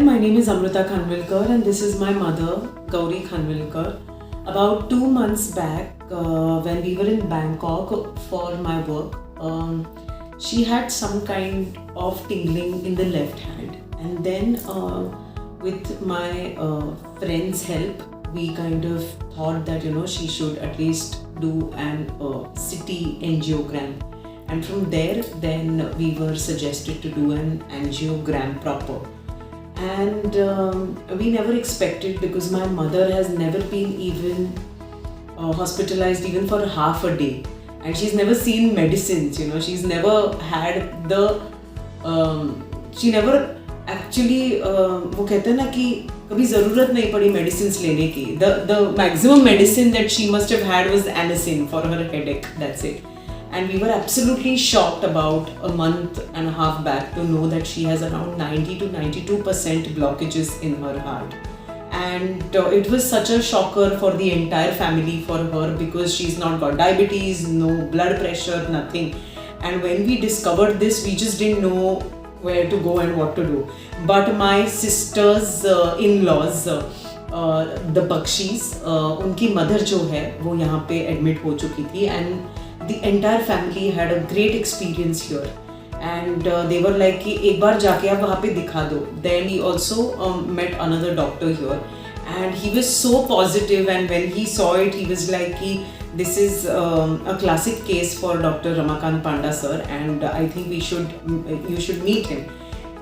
My name is Amrita Khanvilkar and this is my mother, Gauri Khanvilkar. About 2 months back, when we were in Bangkok for my work, she had some kind of tingling in the left hand. And then with my friend's help, we kind of thought that, she should at least do an CT angiogram. And from there, then we were suggested to do an angiogram proper. And we never expected, because my mother has never been even hospitalized even for half a day, and she's never seen medicines. She's never had the she never actually वो कहते हैं ना कि कभी ज़रूरत नहीं पड़ी medicines लेने की. The maximum medicine that she must have had was Anacin for her headache. That's it. And we were absolutely shocked about a month and a half back to know that she has around 90 to 92% blockages in her heart. And it was such a shocker for the entire family, for her, because she's not got diabetes, no blood pressure, nothing. And when we discovered this, we just didn't know where to go and what to do. But my sister's in-laws, the Bakshis, उनकी mother जो है वो यहाँ पे admit हो चुकी थी, and the entire family had a great experience here. And they were like कि एक बार जाके आप वहाँ पे दिखा दो. Then he also met another doctor here, and he was so positive, and when he saw it, he was like कि this is a classic case for Dr. Ramakant Panda sir, and I think you should meet him.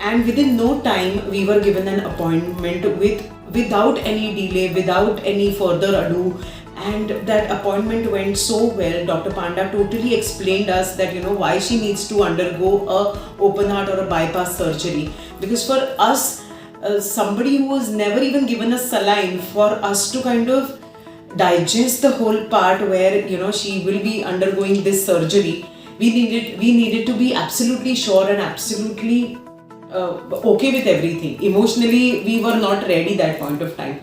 And within no time, we were given an appointment without any delay, without any further ado. And that appointment went so well. Dr. Panda totally explained us that why she needs to undergo a open heart or a bypass surgery. Because for us, somebody who was never even given a saline, for us to kind of digest the whole part where she will be undergoing this surgery, we needed to be absolutely sure and absolutely okay with everything. Emotionally, we were not ready that point of time.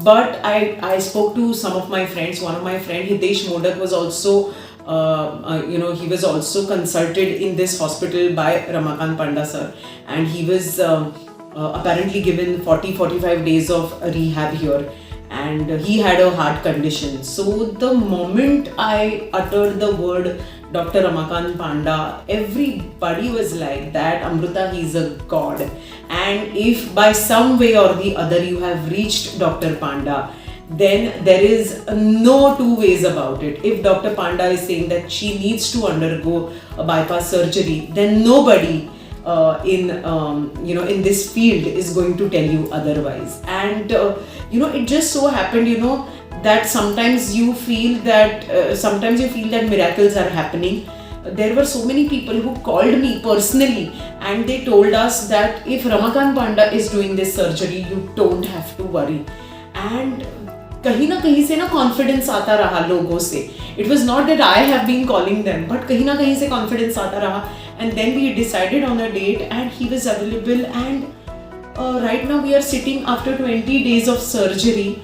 But I spoke to some of my friends. One of my friends, Hitesh Modak, was also, he was also consulted in this hospital by Ramakant Panda sir, and he was apparently given 40-45 days of rehab here, and he had a heart condition. So the moment I uttered the word Dr. Ramakant Panda, everybody was like that, Amrita, he's a god. And if by some way or the other you have reached Dr. Panda, then there is no two ways about it. If Dr. Panda is saying that she needs to undergo a bypass surgery, then nobody in this field is going to tell you otherwise. And it just so happened, that sometimes you feel that miracles are happening. There were so many people who called me personally, and they told us that if Ramakant Panda is doing this surgery, you don't have to worry. And कहीं ना कहीं से ना confidence आता रहा लोगों से. It was not that I have been calling them, but कहीं ना कहीं से confidence आता रहा. And then we decided on a date, and he was available. And right now we are sitting after 20 days of surgery.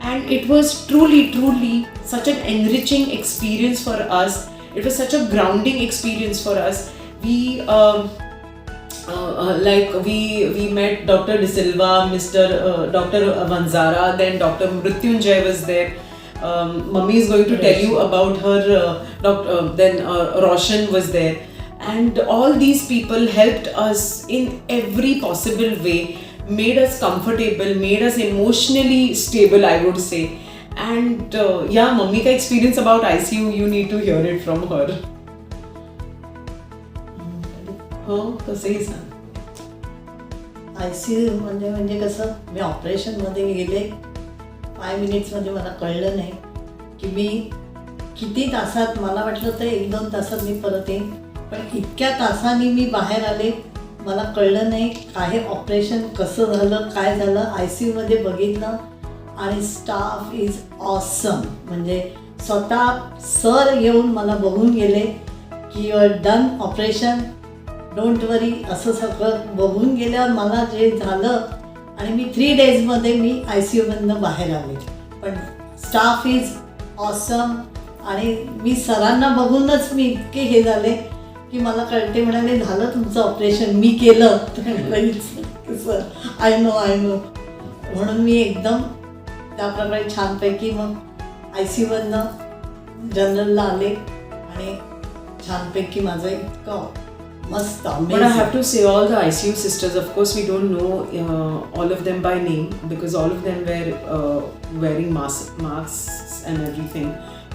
And it was truly such an enriching experience for us. It was such a grounding experience for us. We met Dr. De Silva, Dr. Vanzara, then Dr. Mrityunjay was there. Mummy is going to tell you about her. Then Roshan was there, and all these people helped us in every possible way. Made us comfortable, made us emotionally stable, I would say. And mummy ka experience about ICU, you need to hear it from her. कसंही सांग. ICU म्हणजे कसं, मी ऑपरेशनमध्ये गेले 5 मिनिट्समध्ये मला कळलं नाही की मी किती तासात, मला वाटलं तर 1-2 तासात मी परत येईन, पण इतक्या तासांनी मी बाहेर आले, मला कळलं नाही काय ऑपरेशन कसं झालं, काय झालं. ICUमध्ये बघितलं, आणि स्टाफ इज ऑसम. म्हणजे स्वतः सर येऊन मला बघून गेले की you are done operation, don't worry, असं सगळं बघून गेल्यावर मला जे झालं, आणि मी 3 डेजमध्ये मी ICUमधनं बाहेर आले. पण स्टाफ इज ऑसम. आणि मी सरांना बघूनच मी इतके हे झाले की मला कळते, म्हणाले झालं तुमचं ऑपरेशन, मी केलं. सर आय नो म्हणून मी एकदम त्याप्रकारे छानपैकी मग ICU जनरलला आले आणि छानपैकी माझं इतकं मस्त But I have to say, all the ICU sisters, of course, we don't know all of them by name because all of them were wearing masks and everything.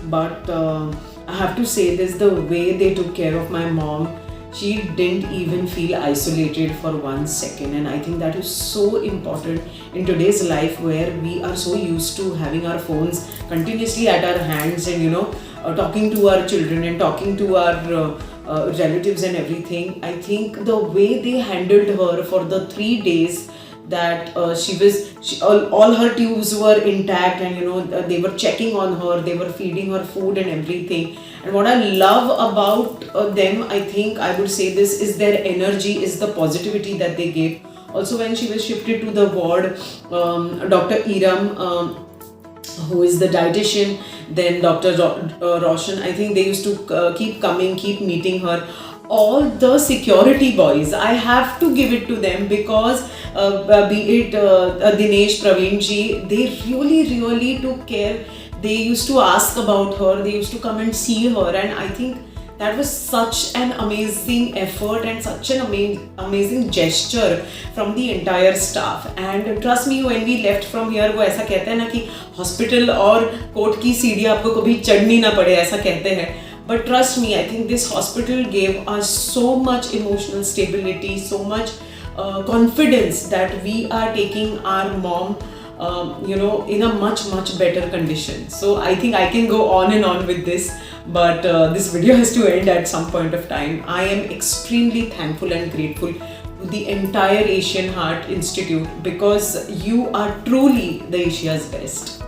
But I have to say this, the way they took care of my mom, she didn't even feel isolated for 1 second. And I think that is so important in today's life where we are so used to having our phones continuously at our hands and, talking to our children and talking to our relatives and everything. I think the way they handled her for the 3 days that all her tubes were intact and they were checking on her, they were feeding her food and everything. And what I love about them, I think I would say this, is their energy, is the positivity that they gave. Also when she was shifted to the ward, Dr. Iram, who is the dietitian, then Dr. Roshan, I think they used to keep coming, keep meeting her. All the security boys, I have to give it to them because be it Dinesh, Praveen ji, they really took care. They used to ask about her, they used to come and see her, and I think that was such an amazing effort and such an amazing gesture from the entire staff. And trust me, when we left from here, वो ऐसा कहते हैं ना कि hospital और court की सीढ़ियाँ आपको कभी चढ़नी ना पड़े, ऐसा कहते हैं. But trust me, I think this hospital gave us so much emotional stability, so much confidence that we are taking our mom in a much better condition. So I think I can go on and on with this, but this video has to end at some point of time. I am extremely thankful and grateful to the entire Asian Heart Institute because you are truly the Asia's best.